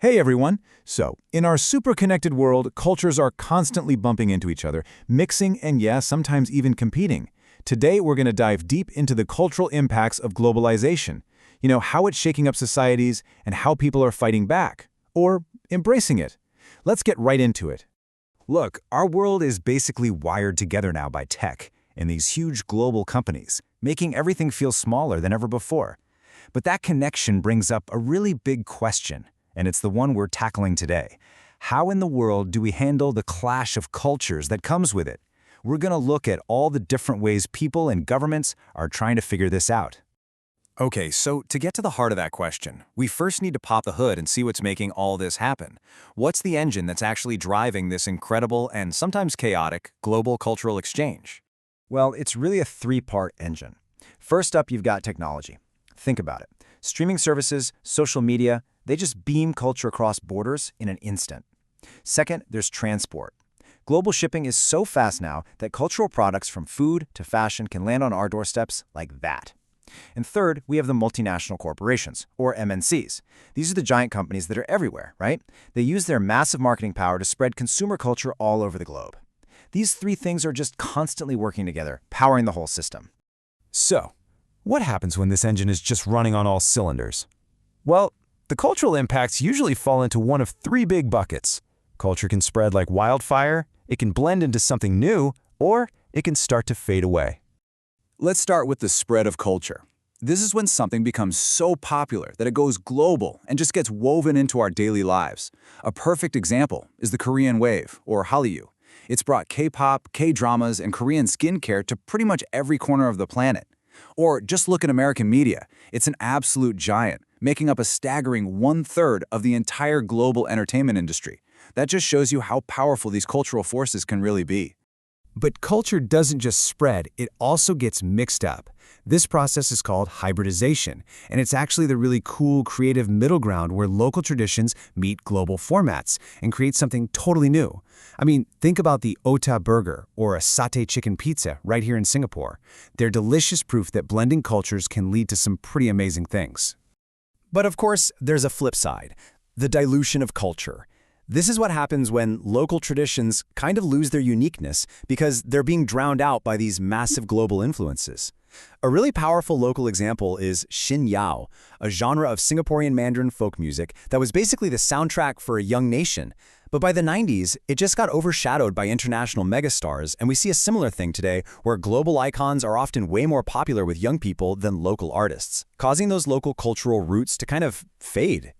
Hey everyone! So, in our super connected world, cultures are constantly bumping into each other, mixing and yeah, sometimes even competing. Today we're going to dive deep into the cultural impacts of globalization. How it's shaking up societies and how people are fighting back. Or embracing it. Let's get right into it. Look, our world is basically wired together now by tech and these huge global companies, making everything feel smaller than ever before. But that connection brings up a really big question, and it's the one we're tackling today. How in the world do we handle the clash of cultures that comes with it? We're going to look at all the different ways people and governments are trying to figure this out. Okay, so to get to the heart of that question, we first need to pop the hood and see what's making all this happen. What's the engine that's actually driving this incredible and sometimes chaotic global cultural exchange? Well, it's really a three-part engine. First up, you've got technology. Think about it. Streaming services, social media, they just beam culture across borders in an instant. Second, there's transport. Global shipping is so fast now that cultural products from food to fashion can land on our doorsteps like that. And third, we have the multinational corporations, or MNCs. These are the giant companies that are everywhere, right? They use their massive marketing power to spread consumer culture all over the globe. These three things are just constantly working together, powering the whole system. So, what happens when this engine is just running on all cylinders? Well, the cultural impacts usually fall into one of three big buckets. Culture can spread like wildfire, it can blend into something new, or it can start to fade away. Let's start with the spread of culture. This is when something becomes so popular that it goes global and just gets woven into our daily lives. A perfect example is the Korean wave, or Hallyu. It's brought K-pop, K-dramas, and Korean skincare to pretty much every corner of the planet. Or just look at American media. It's an absolute giant, making up a staggering 1/3 of the entire global entertainment industry. That just shows you how powerful these cultural forces can really be. But culture doesn't just spread, it also gets mixed up. This process is called hybridization, and it's actually the really cool, creative middle ground where local traditions meet global formats and create something totally new. I mean, think about the Ota burger or a satay chicken pizza right here in Singapore. They're delicious proof that blending cultures can lead to some pretty amazing things. but of course, there's a flip side, the dilution of culture. This is what happens when local traditions kind of lose their uniqueness because they're being drowned out by these massive global influences. A really powerful local example is Xin Yao, a genre of Singaporean Mandarin folk music that was basically the soundtrack for a young nation. But by the 90s, it just got overshadowed by international megastars, and we see a similar thing today where global icons are often way more popular with young people than local artists, causing those local cultural roots to kind of fade.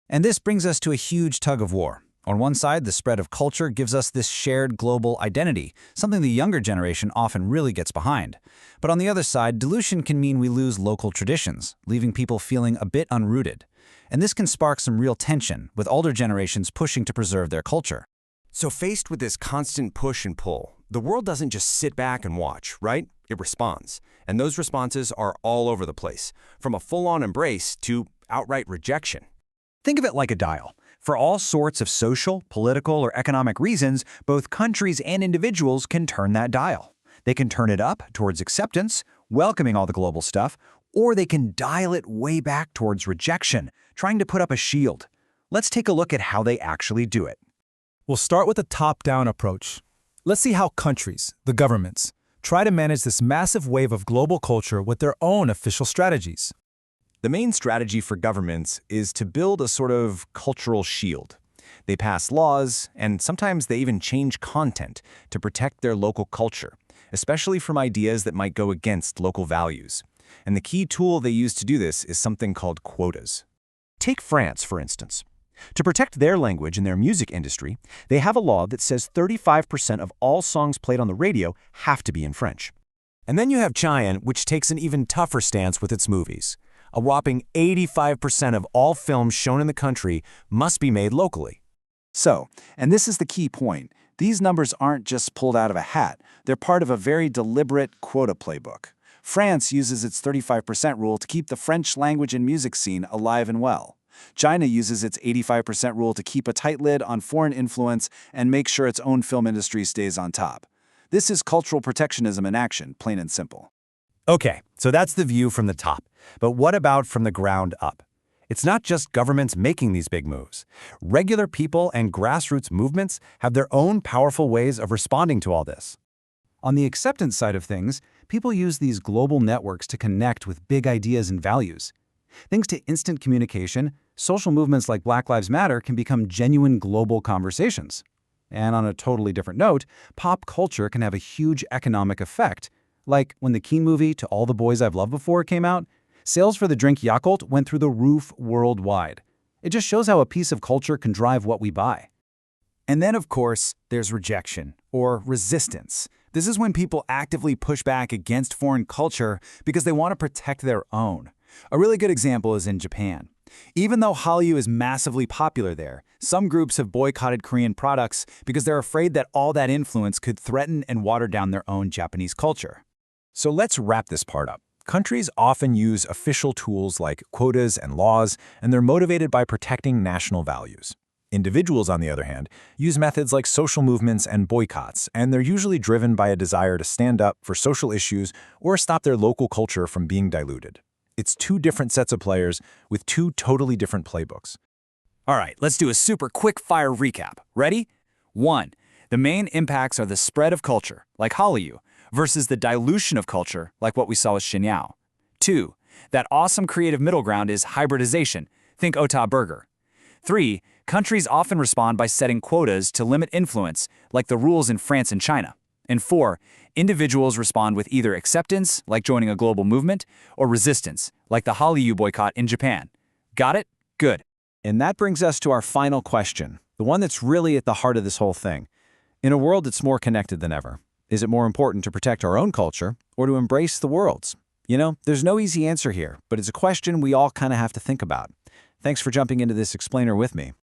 And this brings us to a huge tug of war. On one side, the spread of culture gives us this shared global identity, something the younger generation often really gets behind. But on the other side, dilution can mean we lose local traditions, leaving people feeling a bit unrooted. And this can spark some real tension, with older generations pushing to preserve their culture. So faced with this constant push and pull, the world doesn't just sit back and watch, right? It responds. And those responses are all over the place, from a full-on embrace to outright rejection. Think of it like a dial. For all sorts of social, political, or economic reasons, both countries and individuals can turn that dial. They can turn it up towards acceptance, welcoming all the global stuff, or they can dial it way back towards rejection, trying to put up a shield. Let's take a look at how they actually do it. We'll start with a top-down approach. Let's see how countries, the governments, try to manage this massive wave of global culture with their own official strategies. The main strategy for governments is to build a sort of cultural shield. They pass laws, and sometimes they even change content to protect their local culture, especially from ideas that might go against local values. And the key tool they use to do this is something called quotas. Take France, for instance. To protect their language and their music industry, they have a law that says 35% of all songs played on the radio have to be in French. And then you have China, which takes an even tougher stance with its movies. A whopping 85% of all films shown in the country must be made locally. So, and this is the key point, these numbers aren't just pulled out of a hat. They're part of a very deliberate quota playbook. France uses its 35% rule to keep the French language and music scene alive and well. China uses its 85% rule to keep a tight lid on foreign influence and make sure its own film industry stays on top. This is cultural protectionism in action, plain and simple. Okay, so that's the view from the top. But what about from the ground up? It's not just governments making these big moves. Regular people and grassroots movements have their own powerful ways of responding to all this. On the acceptance side of things, people use these global networks to connect with big ideas and values. Thanks to instant communication, social movements like Black Lives Matter can become genuine global conversations. And on a totally different note, pop culture can have a huge economic effect. Like when the Keen movie To All the Boys I've Loved Before came out, sales for the drink Yakult went through the roof worldwide. It just shows how a piece of culture can drive what we buy. And then, of course, there's rejection, or resistance. This is when people actively push back against foreign culture because they want to protect their own. A really good example is in Japan. Even though Hallyu is massively popular there, some groups have boycotted Korean products because they're afraid that all that influence could threaten and water down their own Japanese culture. So let's wrap this part up. Countries often use official tools like quotas and laws, and they're motivated by protecting national values. Individuals, on the other hand, use methods like social movements and boycotts, and they're usually driven by a desire to stand up for social issues or stop their local culture from being diluted. It's two different sets of players with two totally different playbooks. All right, let's do a super quick-fire recap. Ready? 1. The main impacts are the spread of culture, like Hallyu, versus the dilution of culture, like what we saw with Xinyao. 2. That awesome creative middle ground is hybridization. Think Ota Burger. 3. Countries often respond by setting quotas to limit influence, like the rules in France and China. And 4. Individuals respond with either acceptance, like joining a global movement, or resistance, like the Hallyu boycott in Japan. Got it? Good. And that brings us to our final question, the one that's really at the heart of this whole thing. In a world that's more connected than ever, is it more important to protect our own culture or to embrace the world's? You know, there's no easy answer here, but it's a question we all kind of have to think about. Thanks for jumping into this explainer with me.